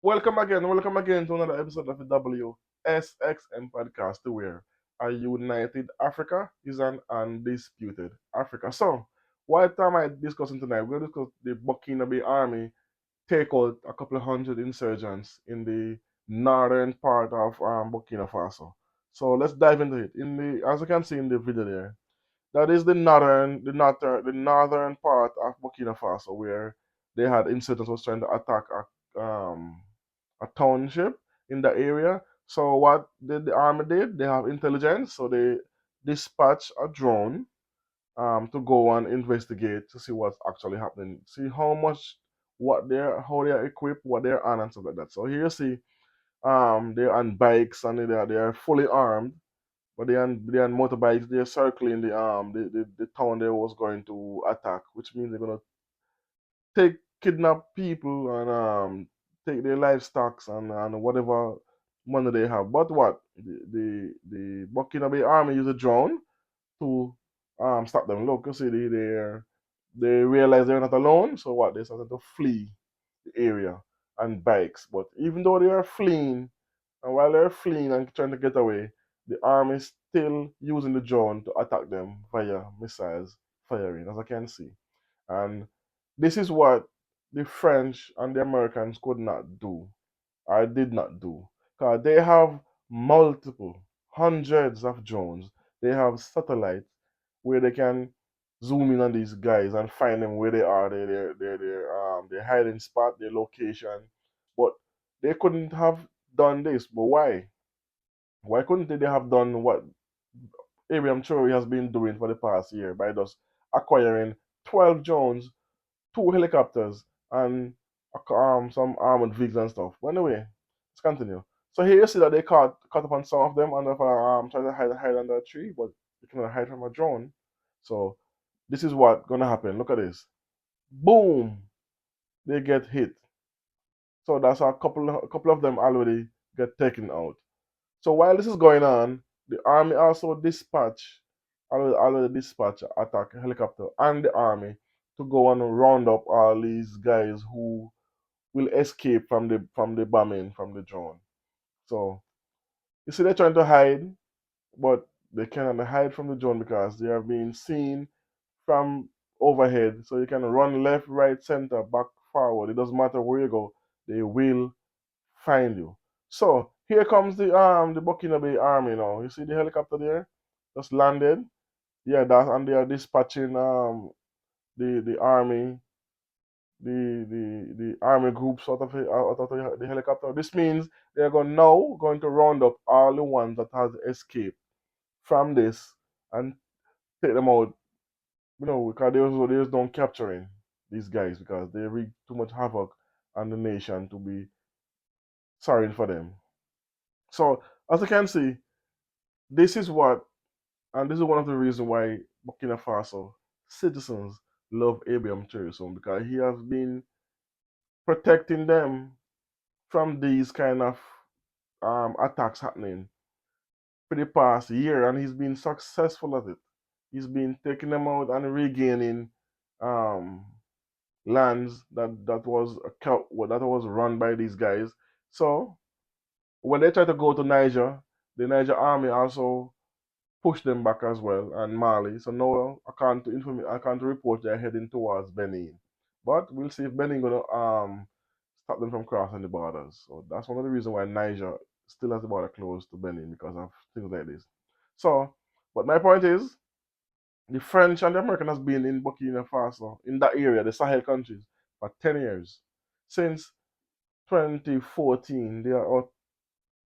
Welcome again to another episode of the WSXM podcast, where a united Africa is an undisputed Africa. So, what am I discussing tonight? We're going to discuss the Burkina Faso Army take out a couple of hundred insurgents in the northern part of Burkina Faso. So let's dive into it. As you can see in the video there, that is the northern part of Burkina Faso where they had insurgents was trying to attack a township in the area. So what did the army did? They have intelligence, so they dispatch a drone to go and investigate to see what's actually happening, see how they're equipped, what they're on, and stuff like that. So here you see they're on bikes and they're fully armed, but they're on motorbikes. They're circling the town they was going to attack, which means they're gonna take kidnap people and take their livestock and whatever money they have. But what the Burkina Faso army use a drone to stop them. Look, you see they realize they're not alone, so what they started to flee the area on bikes. But even though they are fleeing, and while they're fleeing and trying to get away, the army is still using the drone to attack them via missiles firing, as I can see. And this is what the French and the Americans could not do, or did not do. Because they have multiple, hundreds of drones. They have satellites where they can zoom in on these guys and find them where they are, their hiding spot, their location. But they couldn't have done this. But why? Why couldn't they have done what Abraham Traore has been doing for the past year by just acquiring 12 drones, two helicopters, and some armored vehicles and stuff. But anyway, let's continue. So here you see that they caught up on some of them under trying to hide under a tree, but they cannot hide from a drone. So this is what gonna happen. Look at this. Boom! They get hit. So that's a couple of them already get taken out. So while this is going on, the army also already dispatch attack helicopter and the army to go and round up all these guys who will escape from the bombing from the drone. So you see they're trying to hide, but they cannot hide from the drone because they are being seen from overhead. So you can run left, right, center, back, forward. It doesn't matter where you go, they will find you. So here comes the Burkina Faso army now. You see the helicopter there? Just landed. Yeah, that and they are dispatching the army the army groups out of the helicopter. This means they're going to round up all the ones that has escaped from this and take them out. Because there's no capturing these guys because they wreak too much havoc on the nation to be sorry for them. So as you can see, this is what and this is one of the reasons why Burkina Faso citizens love Abraham Traore because he has been protecting them from these kind of attacks happening for the past year, and he's been successful at it. He's been taking them out and regaining um, lands that was run by these guys. So when they try to go to Niger, the Niger army also pushed them back as well, and Mali. So now I can't report they're heading towards Benin, but we'll see if Benin gonna stop them from crossing the borders. So that's one of the reasons why Niger still has the border closed to Benin because of things like this. So, but my point is, the French and the American has been in Burkina Faso, in that area, the Sahel countries, for 10 years. Since 2014, they are out.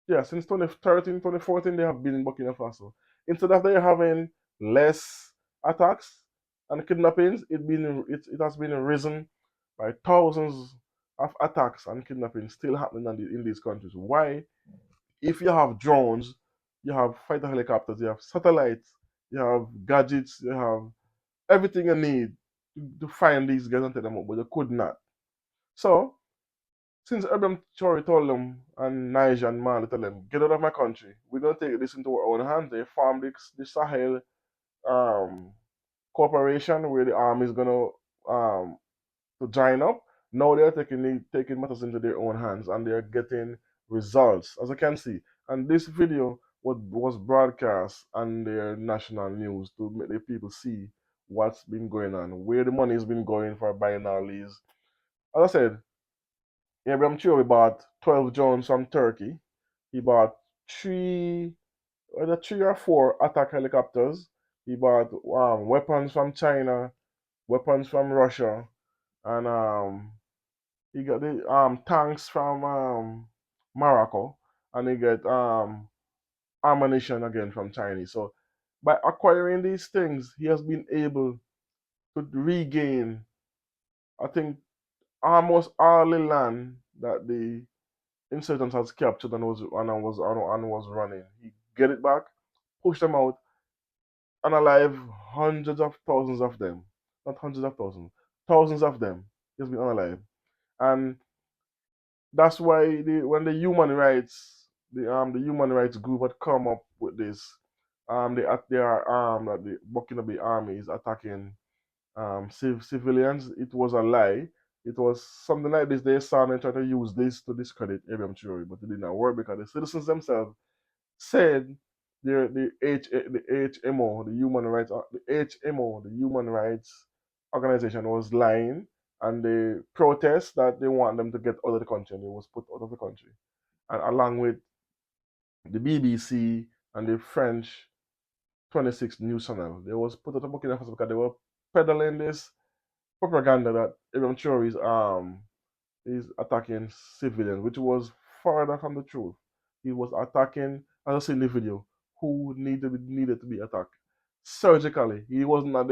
Yeah, since 2013, 2014, they have been in Burkina Faso. Instead of they having less attacks and kidnappings, it has been risen by thousands of attacks and kidnappings still happening in these countries. Why? If you have drones, you have fighter helicopters, you have satellites, you have gadgets, you have everything you need to find these guys and take them out, but you could not. So since Abraham Chori told them, and Niger and Mali told them, get out of my country, we're going to take this into our own hands. They formed the Sahel um, Corporation where the army is going to join up. Now they're taking matters into their own hands and they're getting results, as I can see. And this video was broadcast on their national news to make the people see what's been going on, where the money's been going for buying all these. As I said, Abraham Traore bought 12 drones from Turkey. He bought either three or four attack helicopters. He bought weapons from China, weapons from Russia, and he got the tanks from Morocco, and he got ammunition again from Chinese. So by acquiring these things, he has been able to regain, I think, almost all the land that the insurgents has captured and was running. He get it back, push them out, and alive hundreds of thousands of them, not hundreds of thousands, thousands of them. He's been unalive, and that's why when the human rights group had come up with this, they are that the Burkina Faso Army is attacking civilians. It was a lie. It was something like this. They saw and tried to use this to discredit Abraham Traore, but it did not work because the citizens themselves said the HMO, the Human Rights Organization was lying, and the protest that they want them to get out of the country, and they was put out of the country, and along with the BBC and the French 26 news channel, they was put out of Burkina Faso because they were peddling this propaganda that Ibrahim Traore is attacking civilians, which was further from the truth. He was attacking, as I see in the video, who needed to be attacked surgically. They was not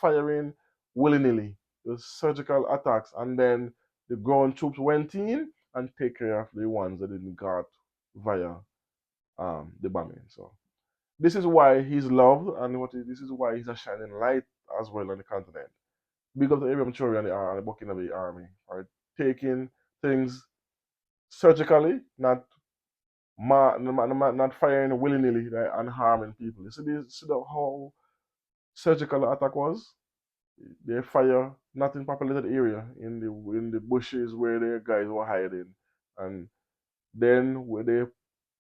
firing willy nilly. It was surgical attacks, and then the ground troops went in and take care of the ones that didn't got via the bombing. So this is why he's loved, and this is why he's a shining light as well on the continent. Big up to Abraham Traore and the Burkina Faso Army for taking things surgically, not firing willy nilly, right, and harming people. See how surgical the attack was. They fire not in populated area, in the bushes where the guys were hiding, and then where they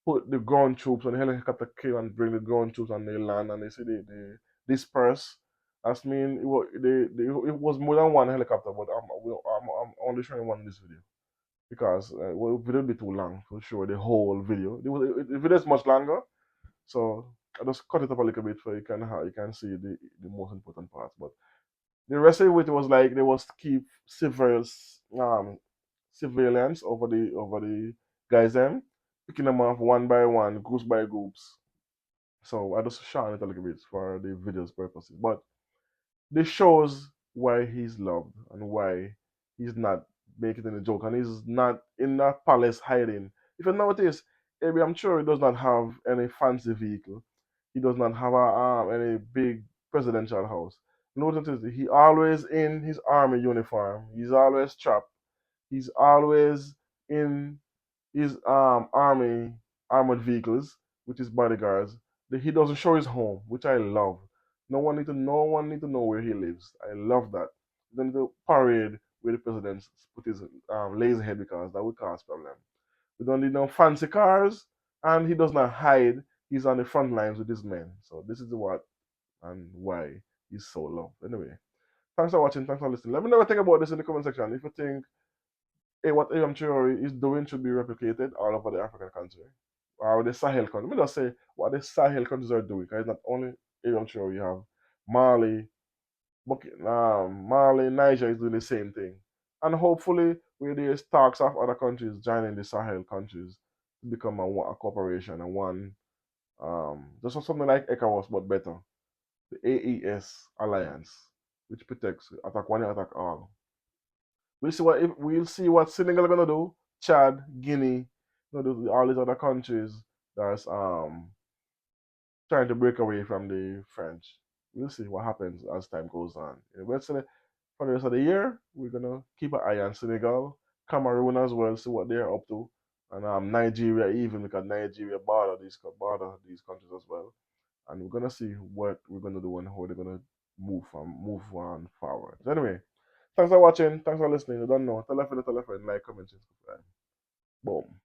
put the ground troops and the helicopter came and bring the ground troops and they land and they disperse. That's mean it was more than one helicopter, but I'm only showing one in this video because well, the video will be too long to show the whole video. The video is much longer, so I just cut it up a little bit so you can see the most important parts. But the rest of it was like they was keep civilians over the guys them, picking them off one by one, groups by groups. So I just shot it a little bit for the video's purposes. But this shows why he's loved and why he's not making any joke and he's not in that palace hiding. If you notice, I'm sure he does not have any fancy vehicle. He does not have any big presidential house. Notice he always in his army uniform. He's always strapped. He's always in his army armored vehicles with his bodyguards. He doesn't show his home, which I love. No one need to know where he lives. I love that. Then the parade where the president put his lazy head because that would cause problem. We don't need no fancy cars, and he does not hide. He's on the front lines with his men. So this is what and why he's so loved. Anyway, thanks for watching. Thanks for listening. Let me know what you think about this in the comment section. If you think what Abraham Traore is doing should be replicated all over the African country or the Sahel country. Let me just say what the Sahel countries are doing because it's not only Abraham Traore. You have Mali, Mali, Niger is doing the same thing. And hopefully, with the talks of other countries joining the Sahel countries to become a cooperation and one, just something like ECOWAS but better. The AES alliance, which protects, attack one, attack all. We'll see what Senegal gonna do. Chad, Guinea, all these other countries that's trying to break away from the French. We'll see what happens as time goes on. For the rest of the year, we're gonna keep an eye on Senegal, Cameroon as well, see what they're up to, and Nigeria even because Nigeria border these countries as well, and we're gonna see what we're gonna do and how they're gonna move on forward. So anyway, Thanks for watching. Thanks for listening. You don't know. Tell a friend, like, comment, subscribe. Boom.